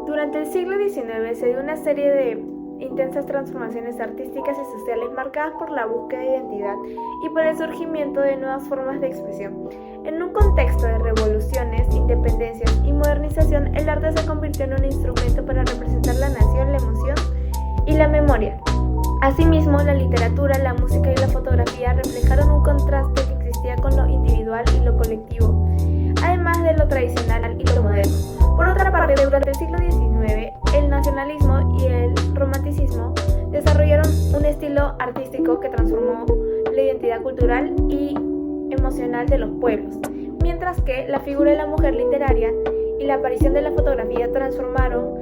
Durante el siglo XIX se dio una serie de intensas transformaciones artísticas y sociales marcadas por la búsqueda de identidad y por el surgimiento de nuevas formas de expresión. En un contexto de revoluciones, independencias y modernización, el arte se convirtió en un instrumento para representar la nación, la emoción y la memoria. Asimismo, la literatura, la música y la fotografía reflejaron un contraste que existía con lo individual y lo colectivo, además de lo tradicional y lo moderno. Por otra parte, durante el siglo XIX, el nacionalismo y el romanticismo desarrollaron un estilo artístico que transformó la identidad cultural y emocional de los pueblos, mientras que la figura de la mujer literaria y la aparición de la fotografía transformaron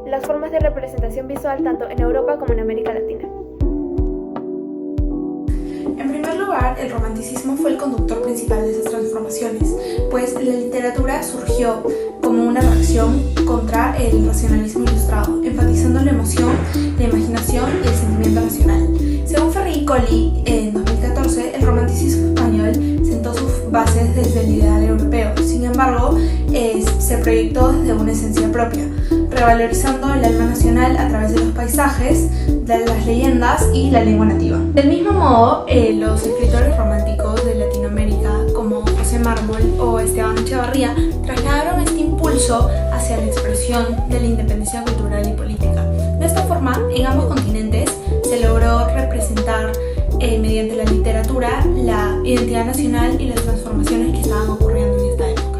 las formas de representación visual tanto en Europa como en América Latina. En primer lugar, el romanticismo fue el conductor principal de esas transformaciones, pues la literatura surgió como una reacción contra el racionalismo ilustrado, enfatizando la emoción, la imaginación y el sentimiento nacional. Según Ferri y Colli, en 2014, el romanticismo español sentó sus bases desde el ideal europeo. Sin embargo, se proyectó desde una esencia propia, revalorizando el alma nacional a través de los paisajes, de las leyendas y la lengua nativa. Del mismo modo, los escritores románticos de Latinoamérica, como José Mármol o Esteban Echeverría, trasladaron este impulso hacia la expresión de la independencia cultural y política. De esta forma, en ambos continentes se logró representar mediante la literatura la identidad nacional y las transformaciones que estaban ocurriendo en esta época.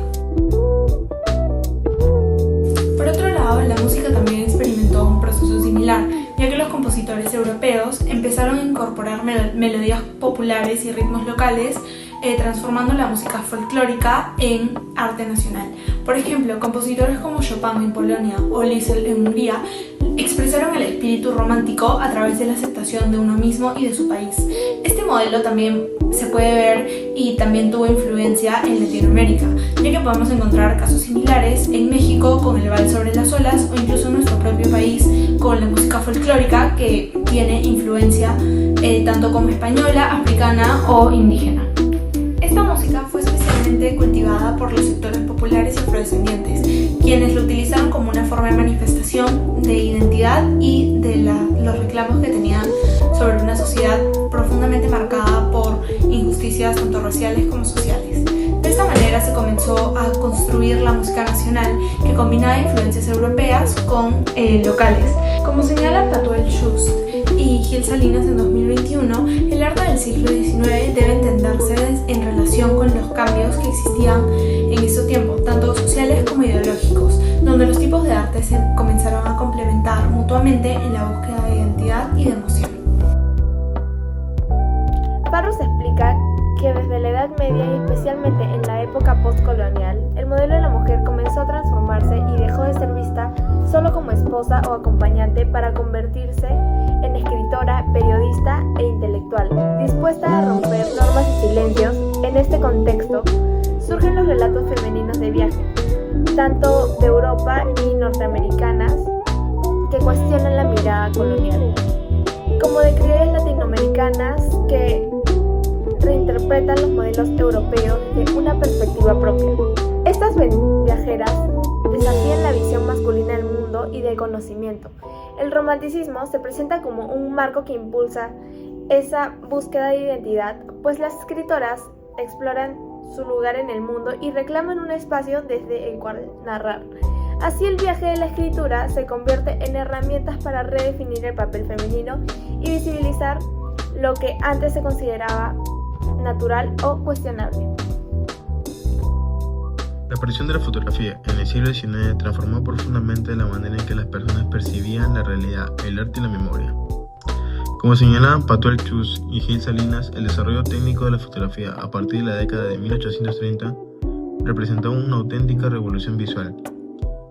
Por otro lado, la música también experimentó un proceso similar, ya que los compositores europeos empezaron a incorporar melodías populares y ritmos locales, transformando la música folclórica en arte nacional. Por ejemplo, compositores como Chopin en Polonia o Liszt en Hungría expresaron el espíritu romántico a través de la aceptación de uno mismo y de su país. Este modelo también se puede ver y también tuvo influencia en Latinoamérica, ya que podemos encontrar casos similares en México con el vals sobre las olas o incluso en nuestro propio país con la música folclórica que tiene influencia tanto como española, africana o indígena. Esta música fue especialmente cultivada por los sectores populares y afrodescendientes, quienes lo utilizaron como una forma de manifestación de identidad y de los reclamos que tenían sobre una sociedad profundamente marcada por injusticias tanto raciales como sociales. De esta manera se comenzó a construir la música nacional que combinaba influencias europeas con locales. Como señalan Patuel Schust y Gil Salinas en 2021, el arte del siglo XIX debe entenderse en relación con los cambios que existían en ese tiempo, tanto sociales como ideológicos, donde los tipos de arte se comenzaron a complementar mutuamente en la búsqueda de identidad y de emoción. Barros explica que desde la Edad Media y especialmente en la época postcolonial, el modelo de la mujer comenzó a transformarse y dejó de ser vista solo como esposa o acompañante para convertirse en escritora, periodista e intelectual, dispuesta a romper normas y silencios. En este contexto, surgen los relatos femeninos de viaje, tanto de Europa y norteamericanas, que cuestionan la mirada colonial, como de criollas latinoamericanas que reinterpretan los modelos europeos desde una perspectiva propia. Estas viajeras desafían la visión masculina del mundo y del conocimiento. El romanticismo se presenta como un marco que impulsa esa búsqueda de identidad, pues las escritoras exploran su lugar en el mundo y reclaman un espacio desde el cual narrar. Así, el viaje de la escritura se convierte en herramientas para redefinir el papel femenino y visibilizar lo que antes se consideraba natural o cuestionable. La aparición de la fotografía en el siglo XIX transformó profundamente la manera en que las personas percibían la realidad, el arte y la memoria. Como señalaban Patuel Schust y Gil Salinas, el desarrollo técnico de la fotografía a partir de la década de 1830 representó una auténtica revolución visual,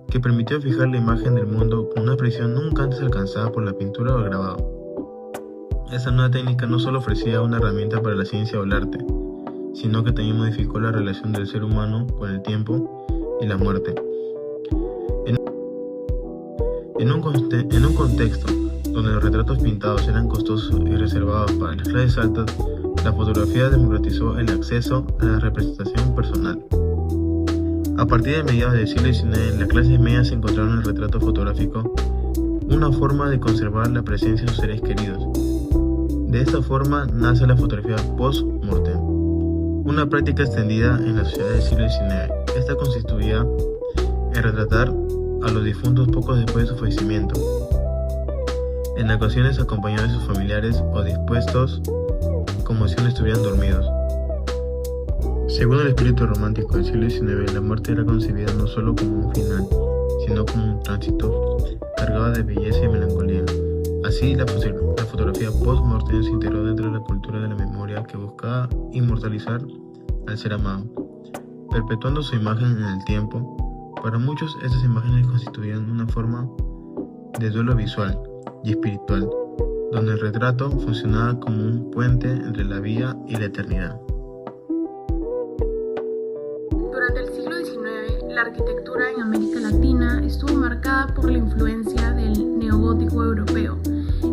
que permitió fijar la imagen del mundo con una precisión nunca antes alcanzada por la pintura o el grabado. Esta nueva técnica no solo ofrecía una herramienta para la ciencia o el arte, sino que también modificó la relación del ser humano con el tiempo y la muerte. En un contexto donde los retratos pintados eran costosos y reservados para las clases altas, la fotografía democratizó el acceso a la representación personal. A partir de mediados del siglo XIX, las clases medias encontraron en el retrato fotográfico una forma de conservar la presencia de sus seres queridos. De esta forma nace la fotografía post-mortem, una práctica extendida en la sociedad del siglo XIX. Esta consistía en retratar a los difuntos poco después de su fallecimiento, en ocasiones acompañados de sus familiares o dispuestos como si aún estuvieran dormidos. Según el espíritu romántico del siglo XIX, la muerte era concebida no solo como un final, sino como un tránsito cargado de belleza y melancolía. Así, la fotografía post-mortem se integró dentro de la cultura de la memoria que buscaba inmortalizar al ser amado, perpetuando su imagen en el tiempo. Para muchos, estas imágenes constituían una forma de duelo visual y espiritual, donde el retrato funcionaba como un puente entre la vida y la eternidad. Durante el siglo XIX, la arquitectura en América Latina estuvo marcada por la influencia del neogótico europeo,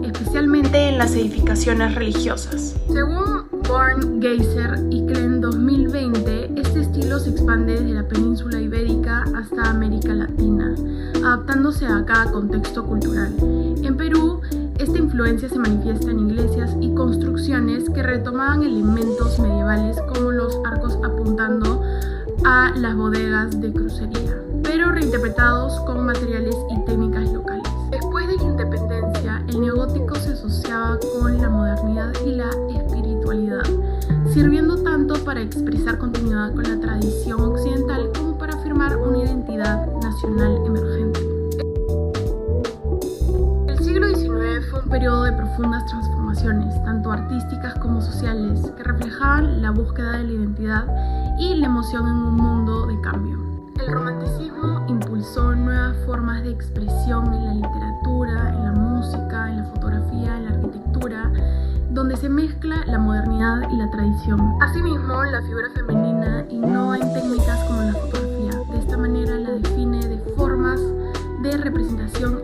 especialmente en las edificaciones religiosas. Según Born, Geiser y Klen 2020, este estilo se expande desde la península ibérica hasta América Latina, adaptándose a cada contexto cultural. En Perú, esta influencia se manifiesta en iglesias y construcciones que retomaban elementos medievales como los arcos apuntando a las bodegas de crucería, pero reinterpretados con materiales y técnicas locales. Después de la independencia, el neogótico se asociaba con la modernidad y la espiritualidad, sirviendo tanto para expresar continuidad con la tradición occidental como para afirmar una identidad nacional emergente. El siglo XIX fue un periodo de profundas transformaciones, tanto artísticas como sociales, que reflejaban la búsqueda de la identidad y la emoción en un mundo de cambio. El romanticismo impulsó nuevas formas de expresión en la literatura, en la música, en la fotografía, en la arquitectura, donde se mezcla la modernidad y la tradición. Asimismo, la figura femenina innova en técnicas como la fotografía. De esta manera la define de formas de representación